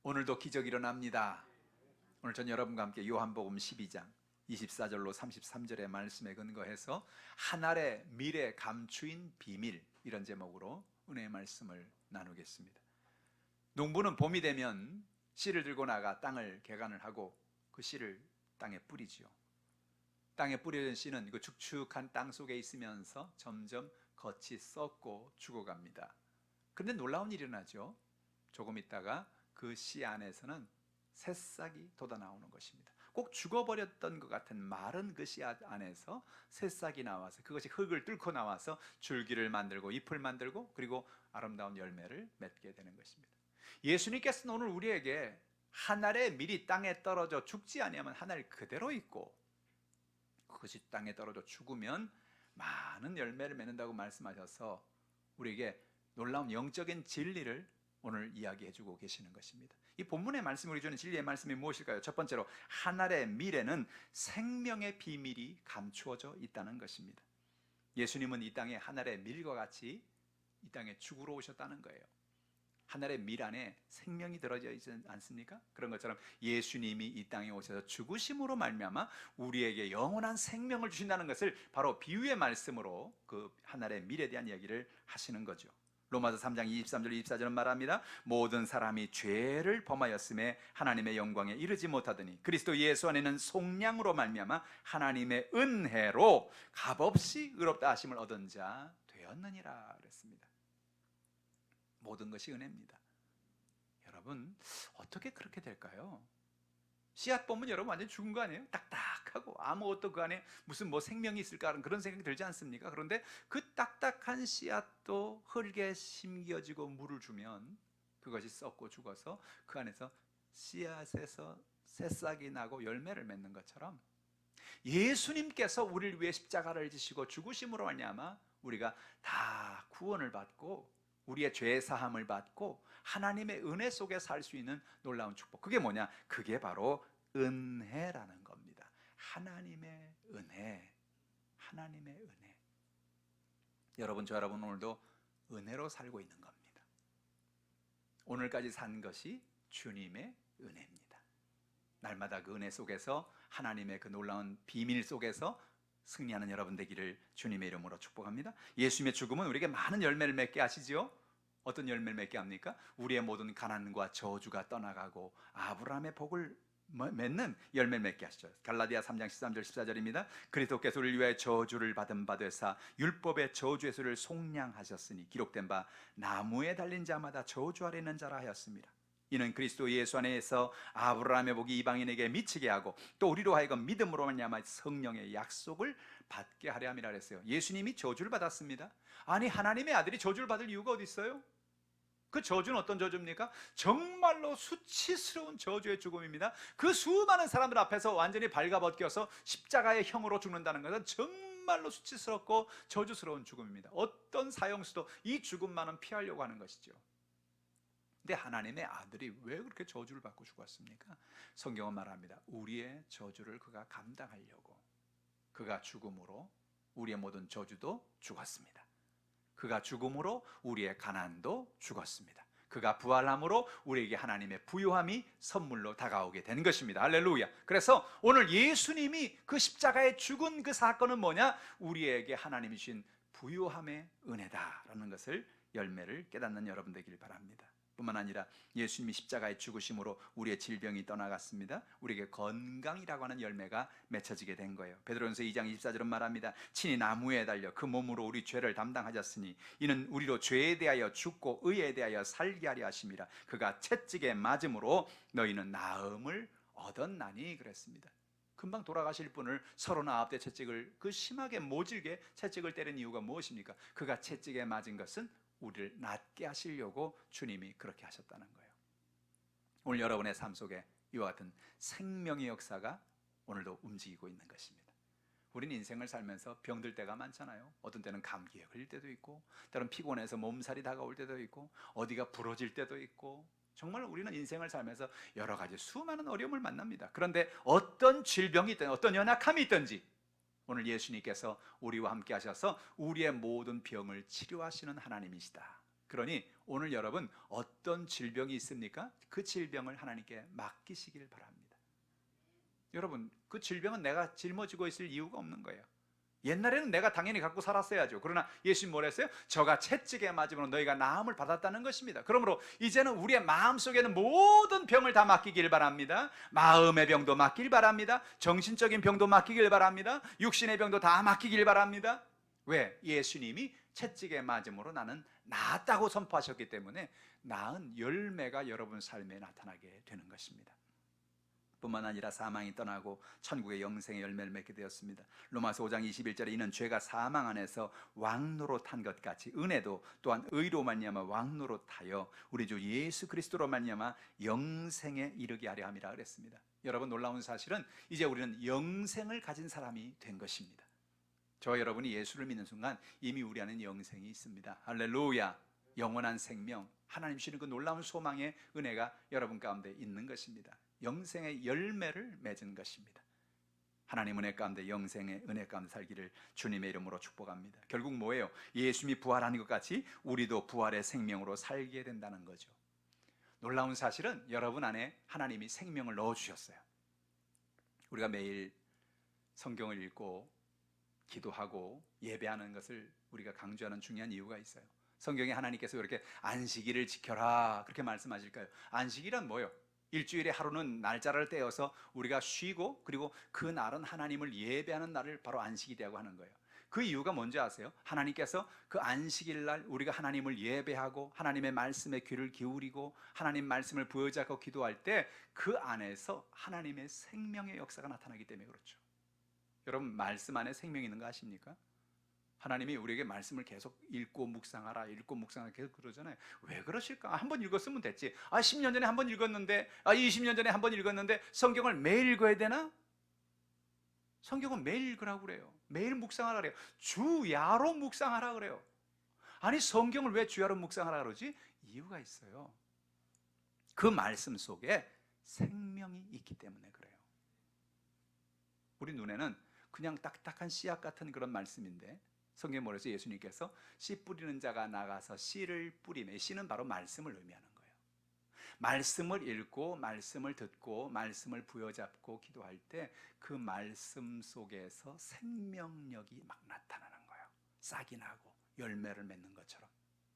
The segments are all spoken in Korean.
오늘도 기적이 일어납니다. 오늘 전 여러분과 함께 요한복음 12장 24절로 33절의 말씀에 근거해서 한 알의 미래 감추인 비밀, 이런 제목으로 은혜의 말씀을 나누겠습니다. 농부는 봄이 되면 씨를 들고 나가 땅을 개간을 하고 그 씨를 땅에 뿌리지요. 땅에 뿌려진 씨는 그 축축한 땅 속에 있으면서 점점 겉이 썩고 죽어갑니다. 그런데 놀라운 일이 일어나죠. 조금 있다가 그 씨 안에서는 새싹이 돋아나오는 것입니다. 꼭 죽어버렸던 것 같은 마른 그 씨앗 안에서 새싹이 나와서 그것이 흙을 뚫고 나와서 줄기를 만들고 잎을 만들고 그리고 아름다운 열매를 맺게 되는 것입니다. 예수님께서는 오늘 우리에게 한 알의 밀이 땅에 떨어져 죽지 아니하면 한 알 그대로 있고 그것이 땅에 떨어져 죽으면 많은 열매를 맺는다고 말씀하셔서 우리에게 놀라운 영적인 진리를 오늘 이야기해주고 계시는 것입니다. 이 본문의 말씀이 우리 주는 진리의 말씀이 무엇일까요? 첫 번째로 한 알의 밀에는 생명의 비밀이 감추어져 있다는 것입니다. 예수님은 이 땅에 한 알의 밀과 같이 이 땅에 죽으러 오셨다는 거예요. 한 알의 밀 안에 생명이 들어져 있지 않습니까? 그런 것처럼 예수님이 이 땅에 오셔서 죽으심으로 말미암아 우리에게 영원한 생명을 주신다는 것을 바로 비유의 말씀으로 그 한 알의 밀에 대한 이야기를 하시는 거죠. 로마서 3장 23절 24절은 말합니다. 모든 사람이 죄를 범하였음에 하나님의 영광에 이르지 못하더니 그리스도 예수 안에는 속량으로 말미암아 하나님의 은혜로 값없이 의롭다 하심을 얻은 자 되었느니라 그랬습니다. 모든 것이 은혜입니다. 여러분, 어떻게 그렇게 될까요? 씨앗 보면 여러분 완전 죽은 거 아니에요? 딱딱하고 아무것도 그 안에 무슨 생명이 있을까 하는 그런 생각이 들지 않습니까? 그런데 그 딱딱한 씨앗도 흙에 심겨지고 물을 주면 그것이 썩고 죽어서 그 안에서 씨앗에서 새싹이 나고 열매를 맺는 것처럼 예수님께서 우리를 위해 십자가를 지시고 죽으심으로 말미암아 우리가 다 구원을 받고 우리의 죄 사함을 받고 하나님의 은혜 속에 살 수 있는 놀라운 축복, 그게 뭐냐? 그게 바로 은혜라는 겁니다. 하나님의 은혜, 하나님의 은혜. 여러분, 저 여러분 오늘도 은혜로 살고 있는 겁니다. 오늘까지 산 것이 주님의 은혜입니다. 날마다 그 은혜 속에서 하나님의 그 놀라운 비밀 속에서 승리하는 여러분 되기를 주님의 이름으로 축복합니다. 예수님의 죽음은 우리에게 많은 열매를 맺게 하시지요. 어떤 열매를 맺게 합니까? 우리의 모든 가난과 저주가 떠나가고 아브라함의 복을 맺는 열매를 맺게 하시죠. 갈라디아 3장 13절 14절입니다. 그리스도께서 우리를 위하여 저주를 받은 바 되사 율법의 저주의 수를 속량하셨으니 기록된 바 나무에 달린 자마다 저주 아래 있는 자라 하였습니다. 이는 그리스도 예수 안에서 아브라함의 복이 이방인에게 미치게 하고 또 우리로 하여금 믿음으로 말미암아 성령의 약속을 받게 하려 함이라 그랬어요. 예수님이 저주를 받았습니다. 아니, 하나님의 아들이 저주를 받을 이유가 어디 있어요? 그 저주는 어떤 저주입니까? 정말로 수치스러운 저주의 죽음입니다. 그 수많은 사람들 앞에서 완전히 발가벗겨서 십자가의 형으로 죽는다는 것은 정말로 수치스럽고 저주스러운 죽음입니다. 어떤 사형수도 이 죽음만은 피하려고 하는 것이죠. 근데 하나님의 아들이 왜 그렇게 저주를 받고 죽었습니까? 성경은 말합니다. 우리의 저주를 그가 감당하려고, 그가 죽음으로 우리의 모든 저주도 죽었습니다. 그가 죽음으로 우리의 가난도 죽었습니다. 그가 부활함으로 우리에게 하나님의 부요함이 선물로 다가오게 되는 것입니다. 할렐루야. 그래서 오늘 예수님이 그 십자가에 죽은 그 사건은 뭐냐? 우리에게 하나님이 주신 부요함의 은혜다라는 것을 열매를 깨닫는 여러분 되길 바랍니다. 뿐만 아니라 예수님이 십자가에 죽으심으로 우리의 질병이 떠나갔습니다. 우리에게 건강이라고 하는 열매가 맺혀지게 된 거예요. 베드로전서 2장 24절은 말합니다. 친히 나무에 달려 그 몸으로 우리 죄를 담당하셨으니 이는 우리로 죄에 대하여 죽고 의에 대하여 살게 하려 하심이라. 그가 채찍에 맞음으로 너희는 나음을 얻었나니 그랬습니다. 금방 돌아가실 분을 39대 채찍을 그 심하게 모질게 채찍을 때린 이유가 무엇입니까? 그가 채찍에 맞은 것은 우리를 낫게 하시려고 주님이 그렇게 하셨다는 거예요. 오늘 여러분의 삶 속에 이와 같은 생명의 역사가 오늘도 움직이고 있는 것입니다. 우리는 인생을 살면서 병들 때가 많잖아요. 어떤 때는 감기에 걸릴 때도 있고, 때로는 피곤해서 몸살이 다가올 때도 있고, 어디가 부러질 때도 있고, 정말 우리는 인생을 살면서 여러 가지 수많은 어려움을 만납니다. 그런데 어떤 질병이 있든 어떤 연약함이 있든지 오늘 예수님께서 우리와 함께 하셔서 우리의 모든 병을 치료하시는 하나님이시다. 그러니 오늘 여러분 어떤 질병이 있습니까? 그 질병을 하나님께 맡기시길 바랍니다. 여러분, 그 질병은 내가 짊어지고 있을 이유가 없는 거예요. 옛날에는 내가 당연히 갖고 살았어야죠. 그러나 예수님 뭐랬어요? 저가 채찍에 맞음으로 너희가 나음을 받았다는 것입니다. 그러므로 이제는 우리의 마음속에는 모든 병을 다 맡기길 바랍니다. 마음의 병도 맡길 바랍니다. 정신적인 병도 맡기길 바랍니다. 육신의 병도 다 맡기길 바랍니다. 왜? 예수님이 채찍에 맞음으로 나는 나았다고 선포하셨기 때문에 나은 열매가 여러분 삶에 나타나게 되는 것입니다. 뿐만 아니라 사망이 떠나고 천국의 영생의 열매를 맺게 되었습니다. 로마서 5장 21절에 이는 죄가 사망 안에서 왕노릇한 것 같이 은혜도 또한 의로 말미암아 왕노릇하여 우리 주 예수 그리스도로 말미암아 영생에 이르게 하려 함이라 그랬습니다. 여러분, 놀라운 사실은 이제 우리는 영생을 가진 사람이 된 것입니다. 저와 여러분이 예수를 믿는 순간 이미 우리 안에 영생이 있습니다. 할렐루야. 영원한 생명, 하나님 주시는 그 놀라운 소망의 은혜가 여러분 가운데 있는 것입니다. 영생의 열매를 맺은 것입니다. 하나님 은혜 가운데 영생의 은혜 가운데 살기를 주님의 이름으로 축복합니다. 결국 뭐예요? 예수님이 부활하는 것 같이 우리도 부활의 생명으로 살게 된다는 거죠. 놀라운 사실은 여러분 안에 하나님이 생명을 넣어주셨어요. 우리가 매일 성경을 읽고 기도하고 예배하는 것을 우리가 강조하는 중요한 이유가 있어요. 성경에 하나님께서 이렇게 안식일을 지켜라 그렇게 말씀하실까요? 안식일은 뭐예요? 일주일에 하루는 날짜를 떼어서 우리가 쉬고 그리고 그 날은 하나님을 예배하는 날을 바로 안식일이라고 하는 거예요. 그 이유가 뭔지 아세요? 하나님께서 그 안식일 날 우리가 하나님을 예배하고 하나님의 말씀에 귀를 기울이고 하나님 말씀을 부여잡고 기도할 때 그 안에서 하나님의 생명의 역사가 나타나기 때문에 그렇죠. 여러분, 말씀 안에 생명이 있는 거 아십니까? 하나님이 우리에게 말씀을 계속 읽고 묵상하라 계속 그러잖아요. 왜 그러실까? 한 번 읽었으면 됐지. 10년 전에 한 번 읽었는데 20년 전에 한 번 읽었는데 성경을 매일 읽어야 되나? 성경은 매일 읽으라고 그래요. 매일 묵상하라 그래요. 주야로 묵상하라 그래요. 아니, 성경을 왜 주야로 묵상하라 그러지? 이유가 있어요. 그 말씀 속에 생명이 있기 때문에 그래요. 우리 눈에는 그냥 딱딱한 씨앗 같은 그런 말씀인데 성경에 뭐래서 예수님께서 씨 뿌리는 자가 나가서 씨를 뿌리매. 씨는 바로 말씀을 의미하는 거예요. 말씀을 읽고 말씀을 듣고 말씀을 부여잡고 기도할 때 그 말씀 속에서 생명력이 막 나타나는 거예요. 싹이 나고 열매를 맺는 것처럼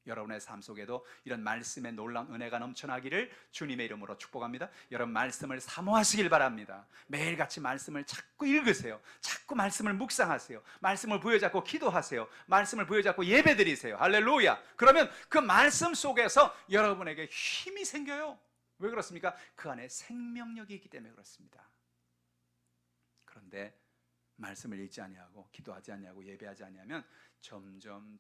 여러분의 삶 속에도 이런 말씀의 놀라운 은혜가 넘쳐나기를 주님의 이름으로 축복합니다. 여러분, 말씀을 사모하시길 바랍니다. 매일같이 말씀을 자꾸 읽으세요. 자꾸 말씀을 묵상하세요. 말씀을 부여잡고 기도하세요. 말씀을 부여잡고 예배드리세요. 할렐루야. 그러면 그 말씀 속에서 여러분에게 힘이 생겨요. 왜 그렇습니까? 그 안에 생명력이 있기 때문에 그렇습니다. 그런데 말씀을 읽지 아니하고 기도하지 아니하고 예배하지 아니하면 점점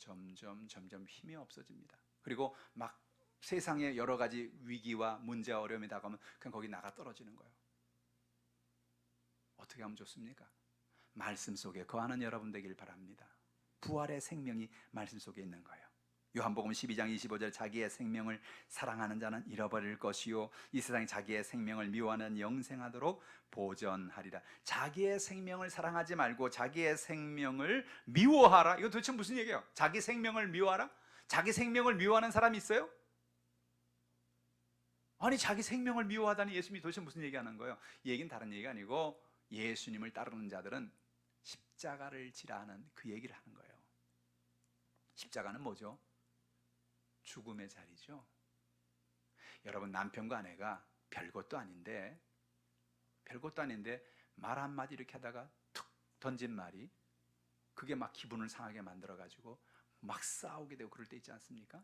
힘이 없어집니다. 그리고 막 세상에 여러 가지 위기와 문제와 어려움이 다가오면 그냥 거기 나가 떨어지는 거예요. 어떻게 하면 좋습니까? 말씀 속에 거하는 여러분 되길 바랍니다. 부활의 생명이 말씀 속에 있는 거예요. 요한복음 12장 25절 자기의 생명을 사랑하는 자는 잃어버릴 것이요 이 세상에 자기의 생명을 미워하는 영생하도록 보전하리라. 자기의 생명을 사랑하지 말고 자기의 생명을 미워하라. 이거 도대체 무슨 얘기예요? 자기 생명을 미워하라? 자기 생명을 미워하는 사람이 있어요? 아니, 자기 생명을 미워하다니 예수님이 도대체 무슨 얘기하는 거예요? 이 얘기는 다른 얘기가 아니고 예수님을 따르는 자들은 십자가를 지라는 그 얘기를 하는 거예요. 십자가는 뭐죠? 죽음의 자리죠. 여러분, 남편과 아내가 별것도 아닌데 말 한마디 이렇게 하다가 툭 던진 말이 그게 막 기분을 상하게 만들어가지고 막 싸우게 되고 그럴 때 있지 않습니까?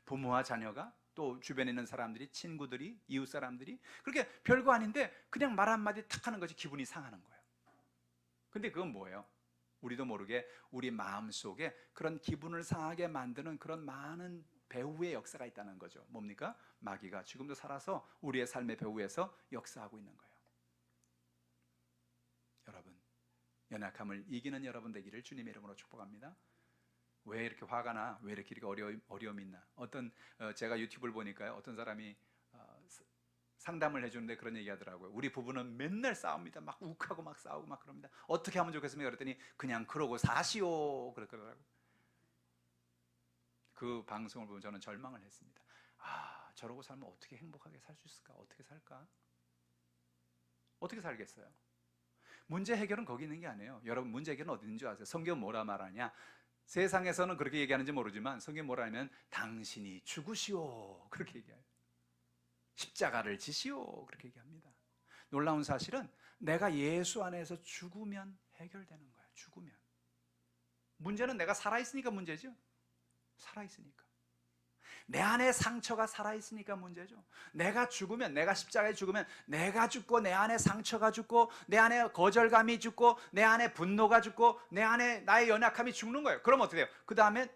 부모와 자녀가 또 주변에 있는 사람들이, 친구들이, 이웃 사람들이 그렇게 별거 아닌데 그냥 말 한마디 탁 하는 것이 기분이 상하는 거예요. 근데 그건 뭐예요? 우리도 모르게 우리 마음속에 그런 기분을 상하게 만드는 그런 많은 배후의 역사가 있다는 거죠. 뭡니까? 마귀가 지금도 살아서 우리의 삶의 배후에서 역사하고 있는 거예요. 여러분, 연약함을 이기는 여러분 되기를 주님의 이름으로 축복합니다. 왜 이렇게 화가 나? 왜 이렇게 어려움이 있나? 제가 유튜브를 보니까요, 어떤 사람이 상담을 해주는데 그런 얘기 하더라고요. 우리 부부는 맨날 싸웁니다. 막 욱하고 막 싸우고 막 그럽니다. 어떻게 하면 좋겠습니까? 그랬더니 그냥 그러고 사시오 그러더라고요. 그 방송을 보면 저는 절망을 했습니다. 아, 저러고 살면 어떻게 행복하게 살 수 있을까? 어떻게 살까? 어떻게 살겠어요? 문제 해결은 거기 있는 게 아니에요. 여러분, 문제 해결은 어디 있는 줄 아세요? 성경 뭐라 말하냐? 세상에서는 그렇게 얘기하는지 모르지만 성경 뭐라 하면 당신이 죽으시오 그렇게 얘기해요. 십자가를 지시오 그렇게 얘기합니다. 놀라운 사실은 내가 예수 안에서 죽으면 해결되는 거예요. 죽으면. 문제는 내가 살아있으니까 문제죠. 살아있으니까. 내 안에 상처가 살아있으니까 문제죠. 내가 죽으면, 내가 십자가에 죽으면 내가 죽고 내 안에 상처가 죽고 내 안에 거절감이 죽고 내 안에 분노가 죽고 내 안에 나의 연약함이 죽는 거예요. 그럼 어떻게 돼요? 그 다음에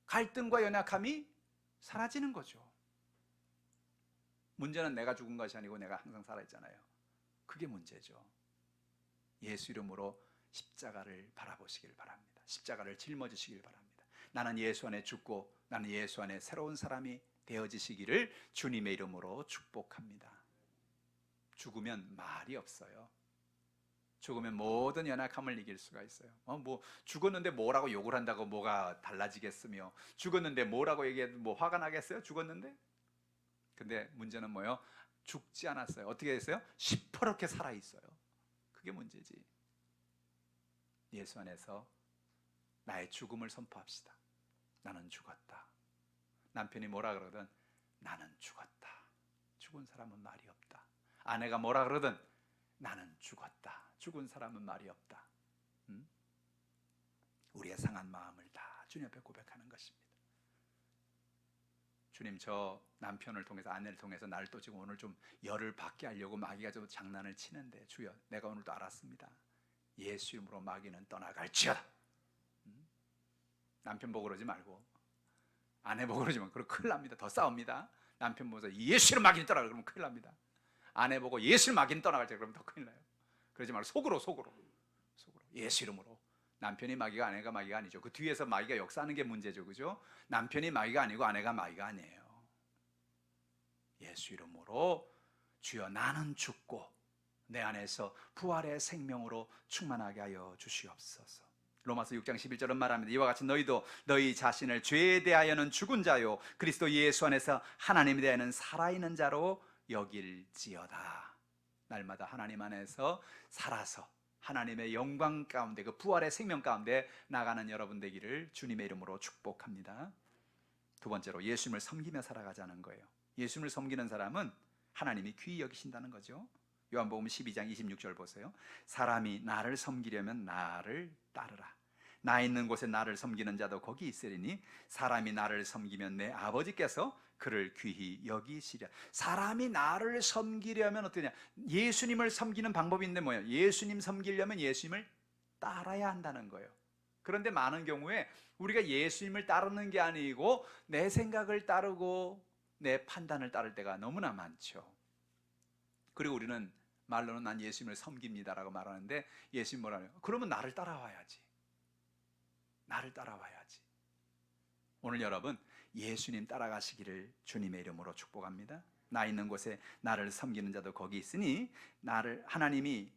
갈등과 연약함이 사라지는 거죠. 문제는 내가 죽은 것이 아니고 내가 항상 살아있잖아요. 그게 문제죠. 예수 이름으로 십자가를 바라보시길 바랍니다. 십자가를 짊어지시길 바랍니다. 나는 예수 안에 죽고 나는 예수 안에 새로운 사람이 되어지시기를 주님의 이름으로 축복합니다. 죽으면 말이 없어요. 죽으면 모든 연약함을 이길 수가 있어요. 죽었는데 뭐라고 욕을 한다고 뭐가 달라지겠으며, 죽었는데 뭐라고 얘기해도 뭐 화가 나겠어요? 죽었는데? 근데 문제는 뭐예요? 죽지 않았어요. 어떻게 됐어요? 시퍼렇게 살아있어요. 그게 문제지. 예수 안에서 나의 죽음을 선포합시다. 나는 죽었다. 남편이 뭐라 그러든 나는 죽었다. 죽은 사람은 말이 없다. 아내가 뭐라 그러든 나는 죽었다. 죽은 사람은 말이 없다. 우리의 상한 마음을 다 주님 앞에 고백하는 것입니다. 주님, 저 남편을 통해서, 아내를 통해서 나를 또 지금 오늘 좀 열을 받게 하려고 마귀가 좀 장난을 치는데 주여, 내가 오늘도 알았습니다. 예수 이름으로 마귀는 떠나갈지어다. 남편 보고 그러지 말고, 아내 보고 그러지 말고, 그럼 큰일 납니다. 더 싸웁니다. 남편 보고서 예수 이름 마귀는 떠나가 그러면 큰일 납니다. 아내 보고 예수 이름 마귀는 떠나갈지 그러면 더 큰일 나요. 그러지 말고 속으로 예수 이름으로. 남편이 마귀가 아내가 마귀가 아니죠. 그 뒤에서 마귀가 역사하는 게 문제죠. 그죠? 남편이 마귀가 아니고 아내가 마귀가 아니에요. 예수 이름으로 주여, 나는 죽고 내 안에서 부활의 생명으로 충만하게 하여 주시옵소서. 로마서 6장 11절은 말합니다. 이와 같이 너희도 너희 자신을 죄에 대하여는 죽은 자요 그리스도 예수 안에서 하나님에 대하여는 살아있는 자로 여길지어다. 날마다 하나님 안에서 살아서 하나님의 영광 가운데, 그 부활의 생명 가운데 나가는 여러분 되기를 주님의 이름으로 축복합니다. 두 번째로, 예수님을 섬기며 살아가자는 거예요. 예수님을 섬기는 사람은 하나님이 귀히 여기신다는 거죠. 요한복음 12장 26절 보세요. 사람이 나를 섬기려면 나를 따르라. 나 있는 곳에 나를 섬기는 자도 거기 있으리니 사람이 나를 섬기면 내 아버지께서 그를 귀히 여기시랴. 사람이 나를 섬기려면 어떠냐? 예수님을 섬기는 방법이 있는데 뭐예요? 예수님 섬기려면 예수님을 따라야 한다는 거예요. 그런데 많은 경우에 우리가 예수님을 따르는 게 아니고 내 생각을 따르고 내 판단을 따를 때가 너무나 많죠. 그리고 우리는 말로는 난 예수님을 섬깁니다라고 말하는데 예수님 뭐라요? 그러면 나를 따라와야지. 나를 따라와야지. 오늘 여러분, 예수님 따라가시기를 주님의 이름으로 축복합니다. 나 있는 곳에 나를 섬기는 자도 거기 있으니 나를 하나님이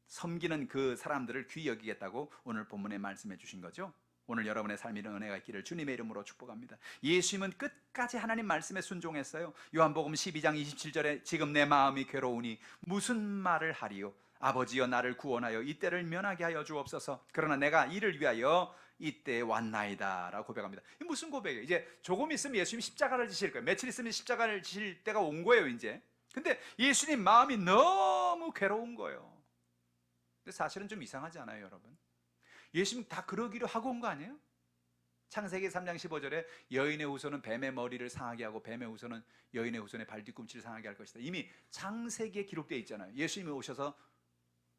섬기는 그 사람들을 귀히 여기겠다고 오늘 본문에 말씀해 주신 거죠. 오늘 여러분의 삶에 이런 은혜가 있기를 주님의 이름으로 축복합니다. 예수님은 끝까지 하나님 말씀에 순종했어요. 요한복음 12장 27절에 지금 내 마음이 괴로우니 무슨 말을 하리요? 아버지여, 나를 구원하여 이때를 면하게 하여 주옵소서. 그러나 내가 이를 위하여 이때 왔나이다 라고 고백합니다. 이게 무슨 고백이에요? 이제 조금 있으면 예수님이 십자가를 지실 거예요. 며칠 있으면 십자가를 지실 때가 온 거예요 이제. 근데 예수님 마음이 너무 괴로운 거예요. 근데 사실은 좀 이상하지 않아요 여러분? 예수님 다 그러기로 하고 온 거 아니에요? 창세기 3장 15절에 여인의 후손은 뱀의 머리를 상하게 하고 뱀의 후손은 여인의 후손의 발뒤꿈치를 상하게 할 것이다. 이미 창세기에 기록되어 있잖아요. 예수님이 오셔서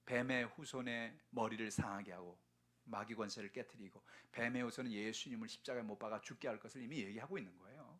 뱀의 후손의 머리를 상하게 하고 마귀 권세를 깨뜨리고 뱀의 후손은 예수님을 십자가에 못 박아 죽게 할 것을 이미 얘기하고 있는 거예요.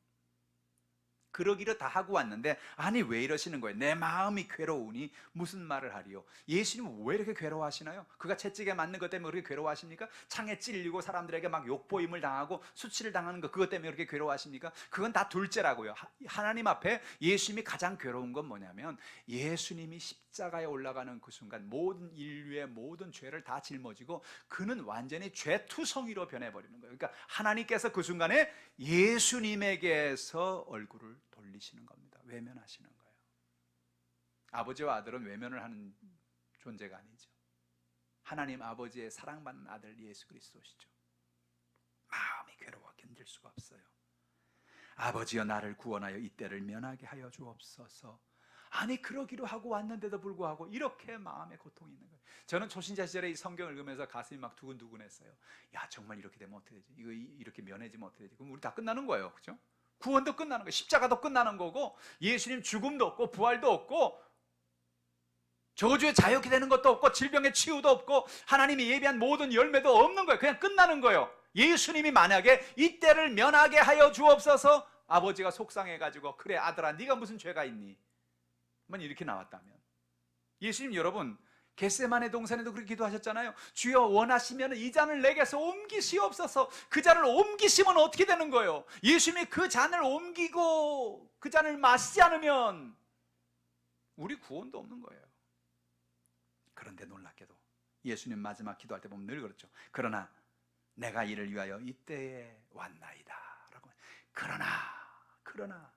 그러기를 다 하고 왔는데, 아니 왜 이러시는 거예요? 내 마음이 괴로우니 무슨 말을 하리요? 예수님은 왜 이렇게 괴로워하시나요? 그가 채찍에 맞는 것 때문에 그렇게 괴로워하십니까? 창에 찔리고 사람들에게 막 욕보임을 당하고 수치를 당하는 거, 그것 때문에 그렇게 괴로워하십니까? 그건 다 둘째라고요. 하나님 앞에 예수님이 가장 괴로운 건 뭐냐면, 예수님이 십자가에 올라가는 그 순간 모든 인류의 모든 죄를 다 짊어지고 그는 완전히 죄투성이로 변해버리는 거예요. 그러니까 하나님께서 그 순간에 예수님에게서 얼굴을 돌리시는 겁니다. 외면하시는 거예요. 아버지와 아들은 외면을 하는 존재가 아니죠. 하나님 아버지의 사랑받는 아들 예수 그리스도시죠. 마음이 괴로워 견딜 수가 없어요. 아버지여 나를 구원하여 이때를 면하게 하여 주옵소서. 아니 그러기로 하고 왔는데도 불구하고 이렇게 마음에 고통이 있는 거예요. 저는 초신자 시절에 이 성경을 읽으면서 가슴이 막 두근두근했어요. 야, 정말 이렇게 되면 어떻게 되지? 이거 이렇게 면해지면 어떻게 되지? 그럼 우리 다 끝나는 거예요, 그렇죠? 구원도 끝나는 거예요. 십자가도 끝나는 거고, 예수님 죽음도 없고 부활도 없고, 저주의 자유케 되는 것도 없고, 질병의 치유도 없고, 하나님이 예비한 모든 열매도 없는 거예요. 그냥 끝나는 거예요. 예수님이 만약에 이때를 면하게 하여 주옵소서, 아버지가 속상해가지고, 그래 아들아 네가 무슨 죄가 있니? 만 이렇게 나왔다면, 예수님 여러분 겟세마네 동산에도 그렇게 기도하셨잖아요. 주여 원하시면 이 잔을 내게서 옮기시옵소서. 그 잔을 옮기시면 어떻게 되는 거예요? 예수님이 그 잔을 옮기고 그 잔을 마시지 않으면 우리 구원도 없는 거예요. 그런데 놀랍게도 예수님 마지막 기도할 때 보면 늘 그렇죠. 그러나 내가 이를 위하여 이때에 왔나이다 라고. 그러나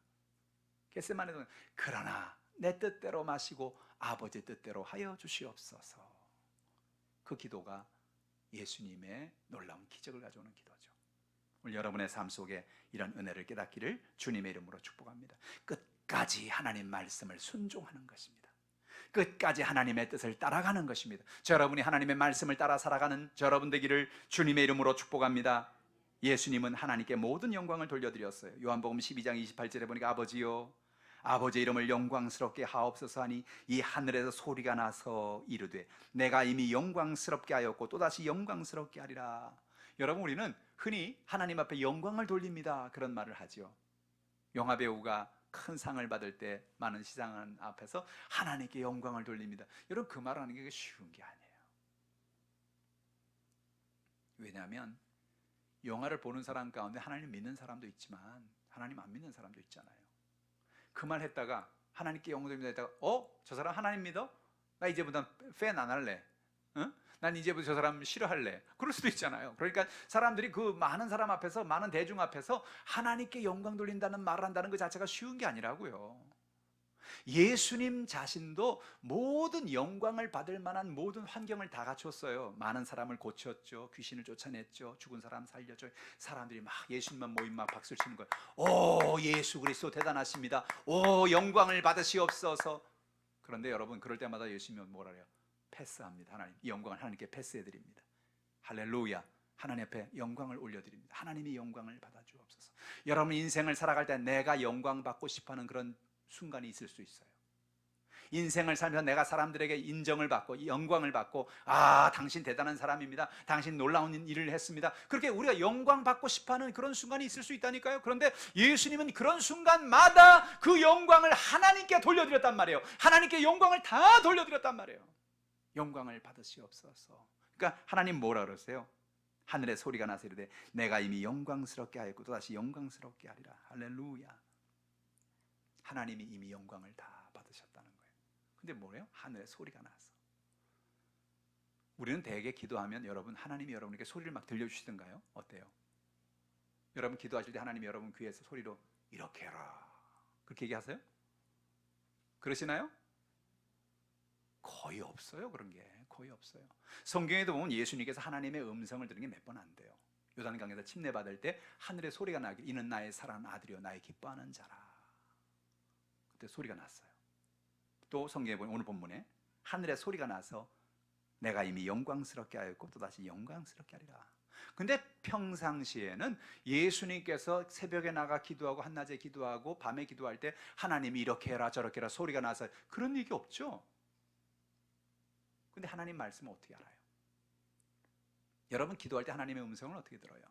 겟세마네 동산, 그러나 내 뜻대로 마시고 아버지 뜻대로 하여 주시옵소서. 그 기도가 예수님의 놀라운 기적을 가져오는 기도죠. 오늘 여러분의 삶 속에 이런 은혜를 깨닫기를 주님의 이름으로 축복합니다. 끝까지 하나님 말씀을 순종하는 것입니다. 끝까지 하나님의 뜻을 따라가는 것입니다. 여러분이 하나님의 말씀을 따라 살아가는 여러분 되기를 주님의 이름으로 축복합니다. 예수님은 하나님께 모든 영광을 돌려드렸어요. 요한복음 12장 28절에 보니까 아버지요 아버지의 이름을 영광스럽게 하옵소서 하니 이 하늘에서 소리가 나서 이르되 내가 이미 영광스럽게 하였고 또다시 영광스럽게 하리라. 여러분 우리는 흔히 하나님 앞에 영광을 돌립니다 그런 말을 하죠. 영화배우가 큰 상을 받을 때 많은 시상 앞에서 하나님께 영광을 돌립니다. 여러분 그 말하는 게 쉬운 게 아니에요. 왜냐하면 영화를 보는 사람 가운데 하나님 믿는 사람도 있지만 하나님 안 믿는 사람도 있잖아요. 그 말 했다가 하나님께 영광 돌립니다 했다가 저 사람 하나님 믿어? 나 이제부터 팬 안 할래. 응? 난 이제부터 저 사람 싫어할래. 그럴 수도 있잖아요. 그러니까 사람들이 그 많은 사람 앞에서 많은 대중 앞에서 하나님께 영광 돌린다는 말을 한다는 것 자체가 쉬운 게 아니라고요. 예수님 자신도 모든 영광을 받을 만한 모든 환경을 다 갖췄어요. 많은 사람을 고쳤죠. 귀신을 쫓아냈죠. 죽은 사람 살렸죠. 사람들이 막 예수님만 모임 막 박수를 치는 거예요. 오 예수 그리스도 대단하십니다. 오 영광을 받으시옵소서. 그런데 여러분 그럴 때마다 예수님은 뭐라 해요? 패스합니다. 하나님 이 영광을 하나님께 패스해드립니다. 할렐루야. 하나님 앞에 영광을 올려드립니다. 하나님이 영광을 받아주옵소서. 여러분 인생을 살아갈 때 내가 영광 받고 싶어하는 그런 순간이 있을 수 있어요. 인생을 살면서 내가 사람들에게 인정을 받고 영광을 받고 당신 대단한 사람입니다. 당신 놀라운 일을 했습니다. 그렇게 우리가 영광 받고 싶어하는 그런 순간이 있을 수 있다니까요. 그런데 예수님은 그런 순간마다 그 영광을 하나님께 돌려드렸단 말이에요. 하나님께 영광을 다 돌려드렸단 말이에요. 영광을 받으시옵소서. 그러니까 하나님 뭐라 그러세요? 하늘에 소리가 나서 이르되 내가 이미 영광스럽게 하였고 또다시 영광스럽게 하리라. 할렐루야. 하나님이 이미 영광을 다 받으셨다는 거예요. 근데 뭐래요? 하늘에 소리가 나서. 우리는 대개 기도하면 여러분 하나님이 여러분에게 소리를 막 들려주시던가요? 어때요? 여러분 기도하실 때 하나님이 여러분 귀에서 소리로 이렇게 해라 그렇게 얘기하세요? 그러시나요? 거의 없어요. 그런 게 거의 없어요. 성경에도 보면 예수님께서 하나님의 음성을 들은 게 몇 번 안 돼요. 요단강에서 침례받을 때 하늘에 소리가 나길 이는 나의 사랑하는 아들이요 나의 기뻐하는 자라. 그때 소리가 났어요. 또 성경에 보면 오늘 본문에 하늘에 소리가 나서 내가 이미 영광스럽게 하였고 또다시 영광스럽게 하리라. 근데 평상시에는 예수님께서 새벽에 나가 기도하고 한낮에 기도하고 밤에 기도할 때 하나님이 이렇게 해라 저렇게 해라 소리가 나서 그런 얘기 없죠. 근데 하나님 말씀은 어떻게 알아요? 여러분 기도할 때 하나님의 음성을 어떻게 들어요?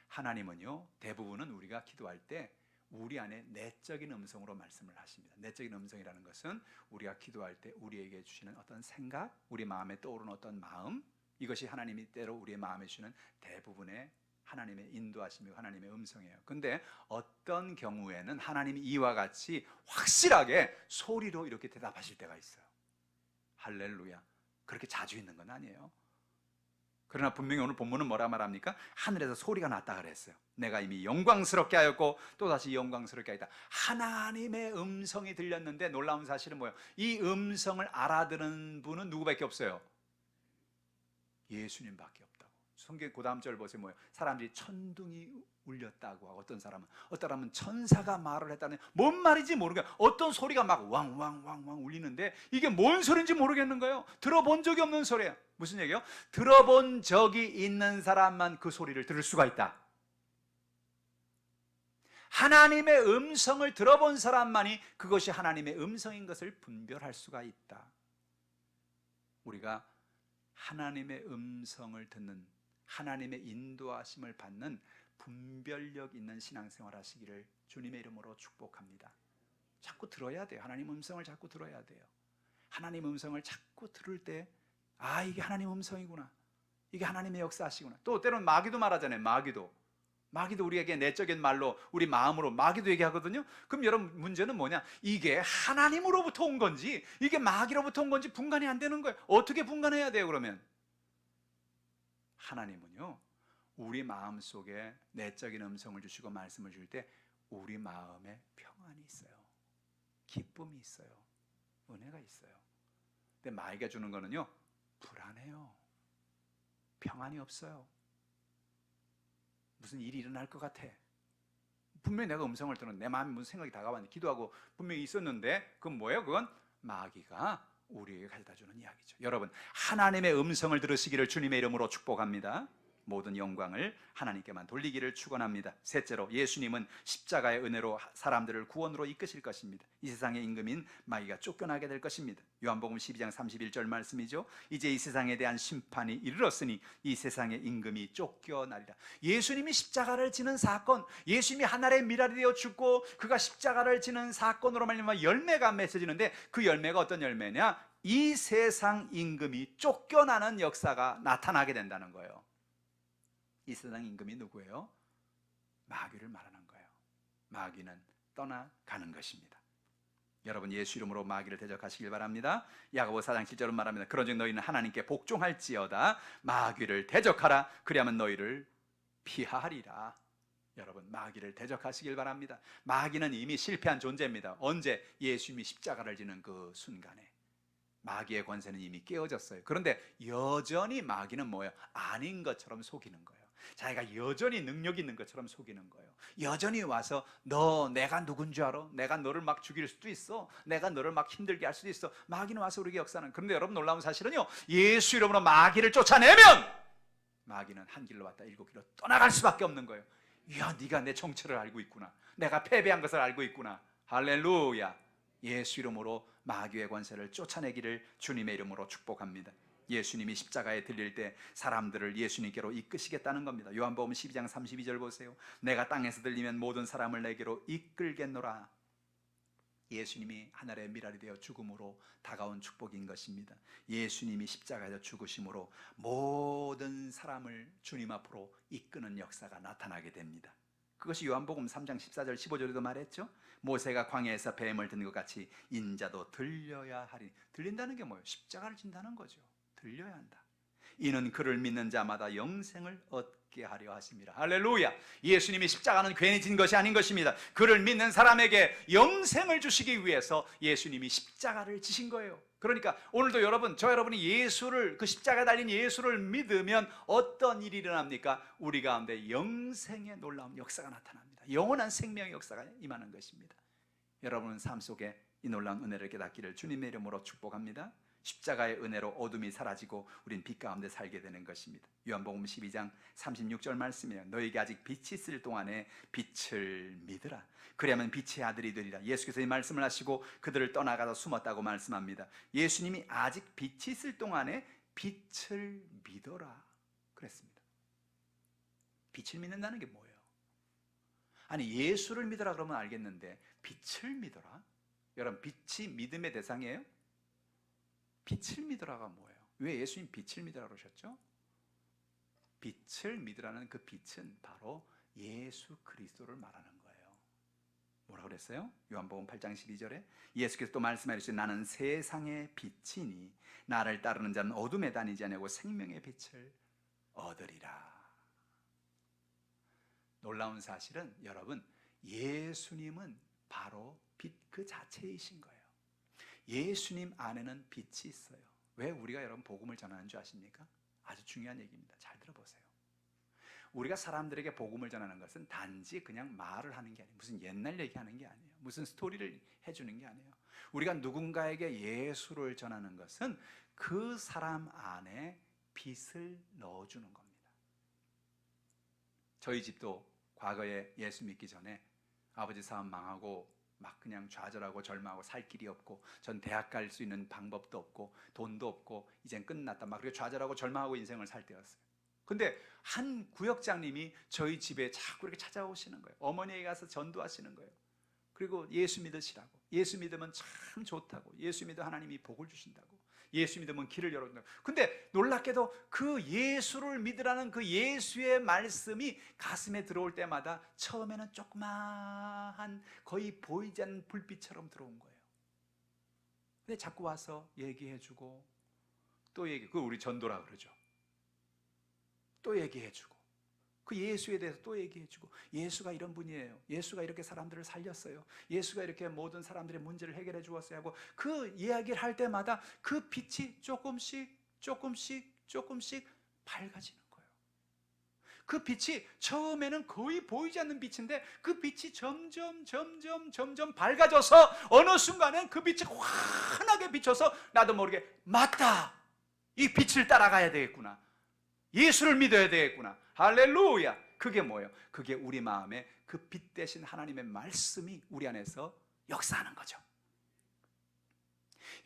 하나님은요 대부분은 우리가 기도할 때 우리 안에 내적인 음성으로 말씀을 하십니다. 내적인 음성이라는 것은 우리가 기도할 때 우리에게 주시는 어떤 생각, 우리 마음에 떠오르는 어떤 마음, 이것이 하나님이 때로 우리의 마음에 주시는 대부분의 하나님의 인도하심이고 하나님의 음성이에요. 근데 어떤 경우에는 하나님이 이와 같이 확실하게 소리로 이렇게 대답하실 때가 있어요. 할렐루야. 그렇게 자주 있는 건 아니에요. 그러나 분명히 오늘 본문은 뭐라 말합니까? 하늘에서 소리가 났다 그랬어요. 내가 이미 영광스럽게 하였고 또다시 영광스럽게 하였다. 하나님의 음성이 들렸는데 놀라운 사실은 뭐예요? 이 음성을 알아들은 분은 누구밖에 없어요? 예수님밖에 없다고. 성경 그 다음 절 보세요. 뭐예요? 사람들이 천둥이 울렸다고 하고 어떤 사람은 천사가 말을 했다는, 뭔 말인지 모르게 어떤 소리가 막 왕왕왕왕 울리는데 이게 뭔 소리인지 모르겠는 거예요. 들어본 적이 없는 소리예요. 무슨 얘기예요? 들어본 적이 있는 사람만 그 소리를 들을 수가 있다. 하나님의 음성을 들어본 사람만이 그것이 하나님의 음성인 것을 분별할 수가 있다. 우리가 하나님의 음성을 듣는, 하나님의 인도하심을 받는 분별력 있는 신앙생활 하시기를 주님의 이름으로 축복합니다. 자꾸 들어야 돼요. 하나님 음성을 자꾸 들어야 돼요. 하나님 음성을 자꾸 들을 때 이게 하나님 음성이구나, 이게 하나님의 역사하시구나. 또 때로는 마귀도 말하잖아요. 마귀도 우리에게 내적인 말로, 우리 마음으로 마귀도 얘기하거든요. 그럼 여러분, 문제는 뭐냐? 이게 하나님으로부터 온 건지 이게 마귀로부터 온 건지 분간이 안 되는 거예요. 어떻게 분간해야 돼요? 그러면 하나님은요, 우리 마음 속에 내적인 음성을 주시고 말씀을 줄 때 우리 마음에 평안이 있어요. 기쁨이 있어요. 은혜가 있어요. 근데 마귀가 주는 거는요, 불안해요. 평안이 없어요. 무슨 일이 일어날 것 같아. 분명히 내가 음성을 들은, 내 마음에 무슨 생각이 다가왔는데 기도하고 분명히 있었는데, 그건 뭐예요? 그건 마귀가 우리에게 가져다 주는 이야기죠. 여러분, 하나님의 음성을 들으시기를 주님의 이름으로 축복합니다. 모든 영광을 하나님께만 돌리기를 축원합니다. 셋째로, 예수님은 십자가의 은혜로 사람들을 구원으로 이끄실 것입니다. 이 세상의 임금인 마귀가 쫓겨나게 될 것입니다. 요한복음 12장 31절 말씀이죠. 이제 이 세상에 대한 심판이 이르렀으니 이 세상의 임금이 쫓겨나리라. 예수님이 십자가를 지는 사건, 예수님이 하늘의 미랄이 되어 죽고 그가 십자가를 지는 사건으로 말미암아 열매가 맺어지는데, 그 열매가 어떤 열매냐? 이 세상 임금이 쫓겨나는 역사가 나타나게 된다는 거예요. 이 세상 임금이 누구예요? 마귀를 말하는 거예요. 마귀는 떠나가는 것입니다. 여러분, 예수 이름으로 마귀를 대적하시길 바랍니다. 야고보 4장 7절은 말합니다. 그런즉 너희는 하나님께 복종할지어다 마귀를 대적하라. 그리하면 너희를 피하리라. 여러분, 마귀를 대적하시길 바랍니다. 마귀는 이미 실패한 존재입니다. 언제? 예수님이 십자가를 지는 그 순간에 마귀의 권세는 이미 깨어졌어요. 그런데 여전히 마귀는 뭐예요? 아닌 것처럼 속이는 거예요. 자기가 여전히 능력 있는 것처럼 속이는 거예요. 여전히 와서 너 내가 누군 줄 알아? 내가 너를 막 죽일 수도 있어. 내가 너를 막 힘들게 할 수도 있어. 마귀는 와서 우리에게 역사하는. 그런데 여러분, 놀라운 사실은요, 예수 이름으로 마귀를 쫓아내면 마귀는 한 길로 왔다 7길로 떠나갈 수밖에 없는 거예요. 이야, 네가 내 정체를 알고 있구나. 내가 패배한 것을 알고 있구나. 할렐루야. 예수 이름으로 마귀의 권세를 쫓아내기를 주님의 이름으로 축복합니다. 예수님이 십자가에 들릴 때 사람들을 예수님께로 이끄시겠다는 겁니다. 요한복음 12장 32절 보세요. 내가 땅에서 들리면 모든 사람을 내게로 이끌겠노라. 예수님이 하늘의 미랄이 되어 죽음으로 다가온 축복인 것입니다. 예수님이 십자가에서 죽으심으로 모든 사람을 주님 앞으로 이끄는 역사가 나타나게 됩니다. 그것이 요한복음 3장 14절 15절에도 말했죠. 모세가 광야에서 뱀을 든 것 같이 인자도 들려야 하리. 들린다는 게 뭐예요? 십자가를 진다는 거죠. 들려야 한다. 이는 그를 믿는 자마다 영생을 얻게 하려 하심이라. 할렐루야. 예수님이 십자가는 괜히 진 것이 아닌 것입니다. 그를 믿는 사람에게 영생을 주시기 위해서 예수님이 십자가를 지신 거예요. 그러니까 오늘도 여러분, 저 여러분이 예수를, 그 십자가에 달린 예수를 믿으면 어떤 일이 일어납니까? 우리 가운데 영생의 놀라운 역사가 나타납니다. 영원한 생명의 역사가 임하는 것입니다. 여러분은 삶 속에 이 놀라운 은혜를 깨닫기를 주님의 이름으로 축복합니다. 십자가의 은혜로 어둠이 사라지고 우린 빛 가운데 살게 되는 것입니다. 요한복음 12장 36절 말씀이에요. 너에게 아직 빛이 있을 동안에 빛을 믿으라. 그리하면 빛의 아들이 되리라. 예수께서 이 말씀을 하시고 그들을 떠나가서 숨었다고 말씀합니다. 예수님이 아직 빛이 있을 동안에 빛을 믿어라 그랬습니다. 빛을 믿는다는 게 뭐예요? 아니 예수를 믿어라 그러면 알겠는데 빛을 믿어라? 여러분 빛이 믿음의 대상이에요? 빛을 믿으라가 뭐예요? 왜 예수님 빛을 믿으라 그러셨죠? 빛을 믿으라는 그 빛은 바로 예수 그리스도를 말하는 거예요. 뭐라 그랬어요? 요한복음 8장 12절에 예수께서 또 말씀하시되 나는 세상의 빛이니 나를 따르는 자는 어둠에 다니지 아니하고 생명의 빛을 얻으리라. 놀라운 사실은 여러분 예수님은 바로 빛 그 자체이신 거예요. 예수님 안에는 빛이 있어요. 왜 우리가 여러분 복음을 전하는 줄 아십니까? 아주 중요한 얘기입니다. 잘 들어보세요. 우리가 사람들에게 복음을 전하는 것은 단지 그냥 말을 하는 게 아니에요. 무슨 옛날 얘기하는 게 아니에요. 무슨 스토리를 해주는 게 아니에요. 우리가 누군가에게 예수를 전하는 것은 그 사람 안에 빛을 넣어주는 겁니다. 저희 집도 과거에 예수 믿기 전에 아버지 사업 망하고 막 그냥 좌절하고 절망하고 살 길이 없고 전 대학 갈 수 있는 방법도 없고 돈도 없고 이젠 끝났다 막 그렇게 좌절하고 절망하고 인생을 살 때였어요. 근데 한 구역장님이 저희 집에 자꾸 이렇게 찾아오시는 거예요. 어머니에게 가서 전도하시는 거예요. 그리고 예수 믿으시라고, 예수 믿으면 참 좋다고, 예수 믿으면 하나님이 복을 주신다고, 예수 믿으면 길을 열어준다고. 근데 놀랍게도 그 예수를 믿으라는 그 예수의 말씀이 가슴에 들어올 때마다 처음에는 조그마한 거의 보이지 않는 불빛처럼 들어온 거예요. 근데 자꾸 와서 얘기해주고 또 그거 우리 전도라 그러죠. 또 얘기해주고 그 예수에 대해서 또 얘기해주고 예수가 이런 분이에요. 예수가 이렇게 사람들을 살렸어요. 예수가 이렇게 모든 사람들의 문제를 해결해 주었어요 하고 그 이야기를 할 때마다 그 빛이 조금씩 밝아지는 거예요. 그 빛이 처음에는 거의 보이지 않는 빛인데 그 빛이 점점 밝아져서 어느 순간엔 그 빛이 환하게 비춰서 나도 모르게 맞다! 이 빛을 따라가야 되겠구나. 예수를 믿어야 되겠구나. 할렐루야. 그게 뭐예요? 그게 우리 마음에 그 빛 대신 하나님의 말씀이 우리 안에서 역사하는 거죠.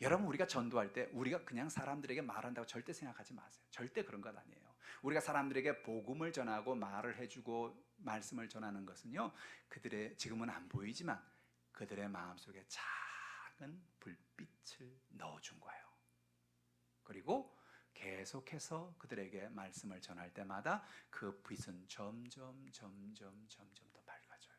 여러분 우리가 전도할 때 우리가 그냥 사람들에게 말한다고 절대 생각하지 마세요. 절대 그런 것 아니에요. 우리가 사람들에게 복음을 전하고 말을 해주고 말씀을 전하는 것은요, 그들의 지금은 안 보이지만 그들의 마음속에 작은 불빛을 넣어준 거예요. 그리고 계속해서 그들에게 말씀을 전할 때마다 그 빛은 점점 더 밝아져요.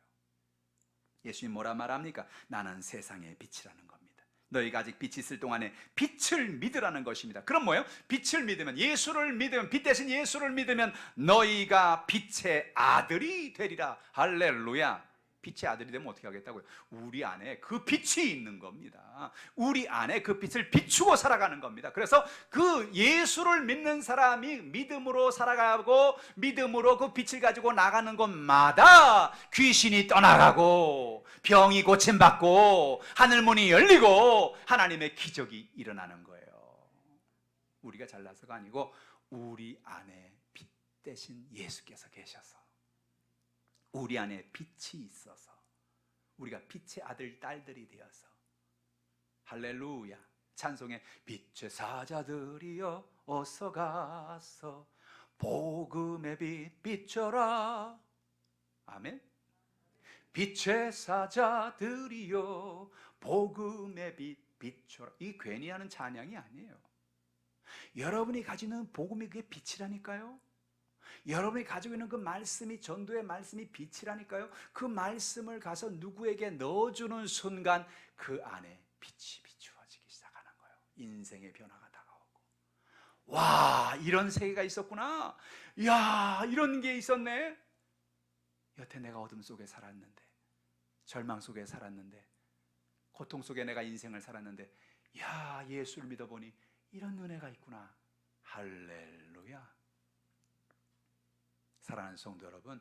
예수님 뭐라 말합니까? 나는 세상의 빛이라는 겁니다. 너희가 아직 빛이 있을 동안에 빛을 믿으라는 것입니다. 그럼 뭐예요? 빛을 믿으면, 예수를 믿으면, 빛 대신 예수를 믿으면 너희가 빛의 아들이 되리라. 할렐루야. 빛의 아들이 되면 어떻게 하겠다고요? 우리 안에 그 빛이 있는 겁니다. 우리 안에 그 빛을 비추고 살아가는 겁니다. 그래서 그 예수를 믿는 사람이 믿음으로 살아가고 믿음으로 그 빛을 가지고 나가는 곳마다 귀신이 떠나가고 병이 고침받고 하늘문이 열리고 하나님의 기적이 일어나는 거예요. 우리가 잘나서가 아니고 우리 안에 빛 대신 예수께서 계셔서 우리 안에 빛이 있어서 우리가 빛의 아들 딸들이 되어서 할렐루야. 찬송에 빛의 사자들이여 어서 가서 복음의 빛 비춰라. 아멘. 빛의 사자들이여 복음의 빛 비춰라. 이 괜히 하는 찬양이 아니에요. 여러분이 가지는 복음이 그게 빛이라니까요. 여러분이 가지고 있는 그 말씀이, 전도의 말씀이 빛이라니까요. 그 말씀을 가서 누구에게 넣어주는 순간 그 안에 빛이 비추어지기 시작하는 거예요. 인생의 변화가 다가오고, 와, 이런 세계가 있었구나. 야, 이런 게 있었네. 여태 내가 어둠 속에 살았는데, 절망 속에 살았는데, 고통 속에 내가 인생을 살았는데, 야, 예수를 믿어보니 이런 은혜가 있구나. 할렐루야. 사랑하는 성도 여러분,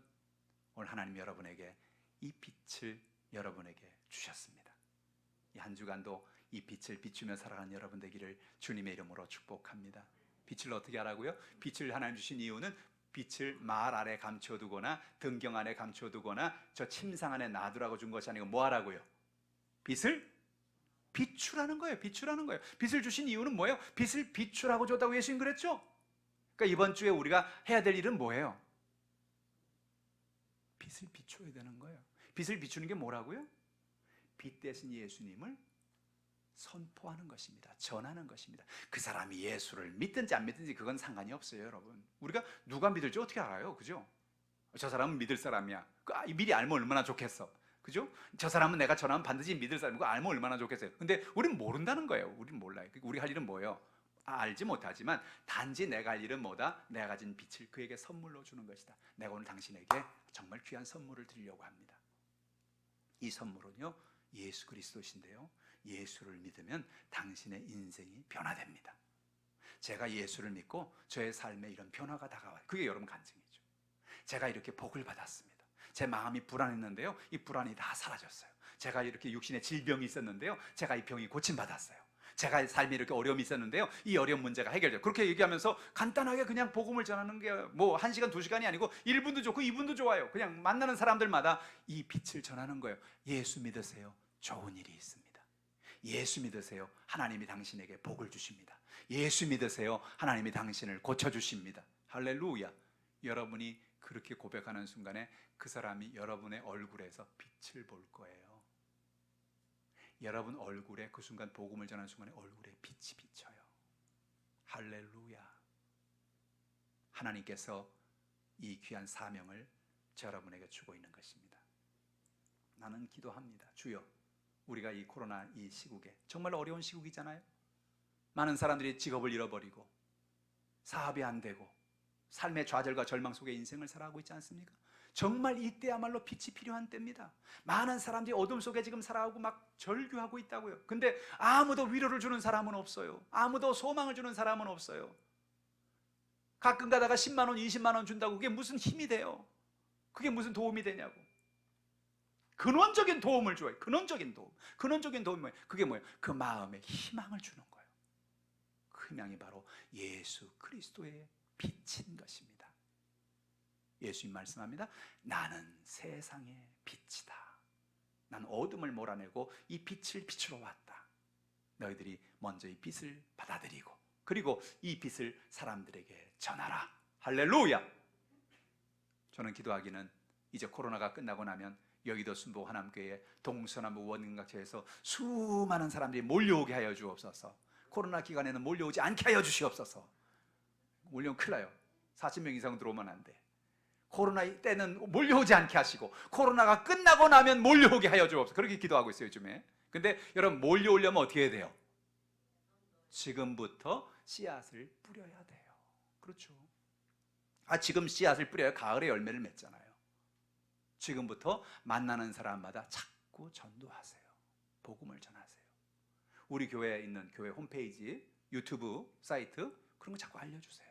오늘 하나님 여러분에게 이 빛을 여러분에게 주셨습니다. 이 한 주간도 이 빛을 비추며 살아가는 여러분 되기를 주님의 이름으로 축복합니다. 빛을 어떻게 하라고요? 빛을 하나님 주신 이유는 빛을 말 아래 감춰두거나 등경 안에 감춰두거나 저 침상 안에 놔두라고 준 것이 아니고 뭐 하라고요? 빛을 비추라는 거예요. 비추라는 거예요. 빛을 주신 이유는 뭐예요? 빛을 비추라고 줬다고 예수님 그랬죠? 그러니까 이번 주에 우리가 해야 될 일은 뭐예요? 빛을 비춰야 되는 거예요. 빛을 비추는 게 뭐라고요? 빛 대신 예수님을 선포하는 것입니다. 전하는 것입니다. 그 사람이 예수를 믿든지 안 믿든지 그건 상관이 없어요, 여러분. 우리가 누가 믿을지 어떻게 알아요? 그죠? 저 사람은 믿을 사람이야. 미리 알면 얼마나 좋겠어. 그죠? 저 사람은 내가 전하면 반드시 믿을 사람이고 알면 얼마나 좋겠어요. 근데 우리는 모른다는 거예요. 우리는 몰라요. 우리 할 일은 뭐예요? 알지 못하지만 단지 내가 할 일은 뭐다? 내가 가진 빛을 그에게 선물로 주는 것이다. 내가 오늘 당신에게 정말 귀한 선물을 드리려고 합니다. 이 선물은요, 예수 그리스도신데요, 예수를 믿으면 당신의 인생이 변화됩니다. 제가 예수를 믿고 저의 삶에 이런 변화가 다가와요. 그게 여러분 간증이죠. 제가 이렇게 복을 받았습니다. 제 마음이 불안했는데요, 이 불안이 다 사라졌어요. 제가 이렇게 육신에 질병이 있었는데요, 제가 이 병이 고침받았어요. 제가 삶에 이렇게 어려움이 있었는데요, 이 어려운 문제가 해결돼요. 그렇게 얘기하면서 간단하게 그냥 복음을 전하는 게 뭐 1시간 2시간이 아니고 1분도 좋고 2분도 좋아요. 그냥 만나는 사람들마다 이 빛을 전하는 거예요. 예수 믿으세요, 좋은 일이 있습니다. 예수 믿으세요, 하나님이 당신에게 복을 주십니다. 예수 믿으세요, 하나님이 당신을 고쳐주십니다. 할렐루야. 여러분이 그렇게 고백하는 순간에 그 사람이 여러분의 얼굴에서 빛을 볼 거예요. 여러분 얼굴에 그 순간 복음을 전하는 순간에 얼굴에 빛이 비쳐요. 할렐루야. 하나님께서 이 귀한 사명을 여러분에게 주고 있는 것입니다. 나는 기도합니다. 주여, 우리가 이 코로나 이 시국에 정말 어려운 시국이잖아요. 많은 사람들이 직업을 잃어버리고 사업이 안 되고 삶의 좌절과 절망 속에 인생을 살아가고 있지 않습니까? 정말 이때야말로 빛이 필요한 때입니다. 많은 사람들이 어둠 속에 지금 살아가고 막 절규하고 있다고요. 근데 아무도 위로를 주는 사람은 없어요. 아무도 소망을 주는 사람은 없어요. 가끔 가다가 10만 원, 20만 원 준다고 그게 무슨 힘이 돼요? 그게 무슨 도움이 되냐고. 근원적인 도움을 줘요. 근원적인 도움. 근원적인 도움이 뭐예요? 그게 뭐예요? 그 마음에 희망을 주는 거예요. 그 희망이 바로 예수 그리스도의 빛인 것입니다. 예수님 말씀합니다. 나는 세상의 빛이다. 난 어둠을 몰아내고 이 빛을 비추러 왔다. 너희들이 먼저 이 빛을 받아들이고 그리고 이 빛을 사람들에게 전하라. 할렐루야. 저는 기도하기는 이제 코로나가 끝나고 나면 여의도 순복 하남교회 동서남북 원근각처에서 수많은 사람들이 몰려오게 하여 주옵소서. 코로나 기간에는 몰려오지 않게 하여 주시옵소서. 몰려오면 큰일 나요. 40명 이상 들어오면 안 돼. 코로나 때는 몰려오지 않게 하시고 코로나가 끝나고 나면 몰려오게 하여 주옵소서. 그렇게 기도하고 있어요, 요즘에. 근데 여러분, 몰려오려면 어떻게 해야 돼요? 지금부터 씨앗을 뿌려야 돼요. 그렇죠. 지금 씨앗을 뿌려야 가을에 열매를 맺잖아요. 지금부터 만나는 사람마다 자꾸 전도하세요. 복음을 전하세요. 우리 교회에 있는 교회 홈페이지, 유튜브 사이트 그런 거 자꾸 알려주세요.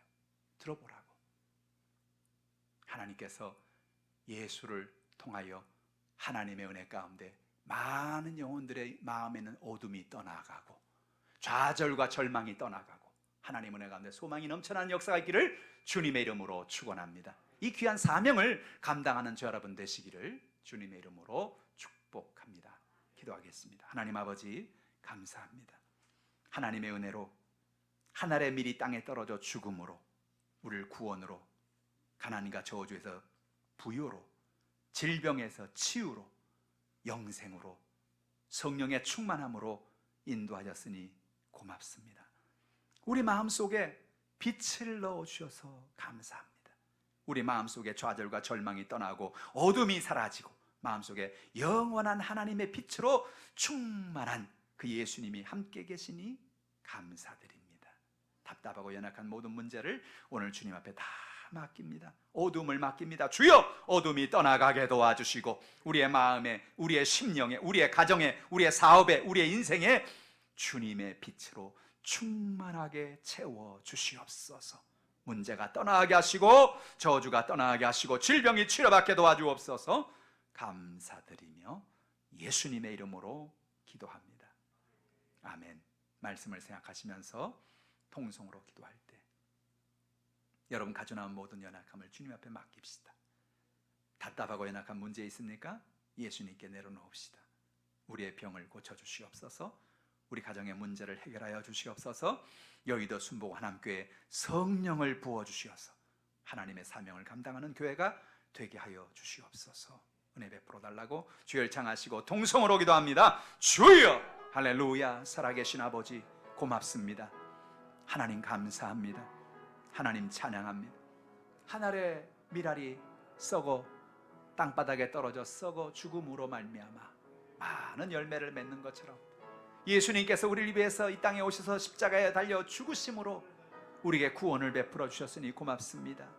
들어보라고. 하나님께서 예수를 통하여 하나님의 은혜 가운데 많은 영혼들의 마음에는 어둠이 떠나가고 좌절과 절망이 떠나가고 하나님 은혜 가운데 소망이 넘쳐나는 역사가 있기를 주님의 이름으로 축원합니다. 이 귀한 사명을 감당하는 저 여러분 되시기를 주님의 이름으로 축복합니다. 기도하겠습니다. 하나님 아버지, 감사합니다. 하나님의 은혜로 하늘의 밀이 땅에 떨어져 죽음으로 우리를 구원으로, 가난과 저주에서 부요로, 질병에서 치유로, 영생으로, 성령의 충만함으로 인도하셨으니 고맙습니다. 우리 마음속에 빛을 넣어주셔서 감사합니다. 우리 마음속에 좌절과 절망이 떠나고 어둠이 사라지고 마음속에 영원한 하나님의 빛으로 충만한 그 예수님이 함께 계시니 감사드립니다. 답답하고 연약한 모든 문제를 오늘 주님 앞에 다 맡깁니다. 어둠을 맡깁니다. 주여, 어둠이 떠나가게 도와주시고 우리의 마음에, 우리의 심령에, 우리의 가정에, 우리의 사업에, 우리의 인생에 주님의 빛으로 충만하게 채워주시옵소서. 문제가 떠나게 하시고 저주가 떠나게 하시고 질병이 치료받게 도와주옵소서. 감사드리며 예수님의 이름으로 기도합니다. 아멘. 말씀을 생각하시면서 통성으로 기도할 때 여러분 가져나온 모든 연약함을 주님 앞에 맡깁시다. 답답하고 연약한 문제 있습니까? 예수님께 내려놓읍시다. 우리의 병을 고쳐주시옵소서. 우리 가정의 문제를 해결하여 주시옵소서. 여의도 순복 하남교회 성령을 부어주시어서 하나님의 사명을 감당하는 교회가 되게 하여 주시옵소서. 은혜 베풀어 달라고 주 열창하시고 통성으로 기도합니다. 주여! 할렐루야. 살아계신 아버지 고맙습니다. 하나님 감사합니다. 하나님 찬양합니다. 한 알의 밀알이 썩어 땅바닥에 떨어져 썩어 죽음으로 말미암아 많은 열매를 맺는 것처럼 예수님께서 우리를 위해서 이 땅에 오셔서 십자가에 달려 죽으심으로 우리에게 구원을 베풀어 주셨으니 고맙습니다.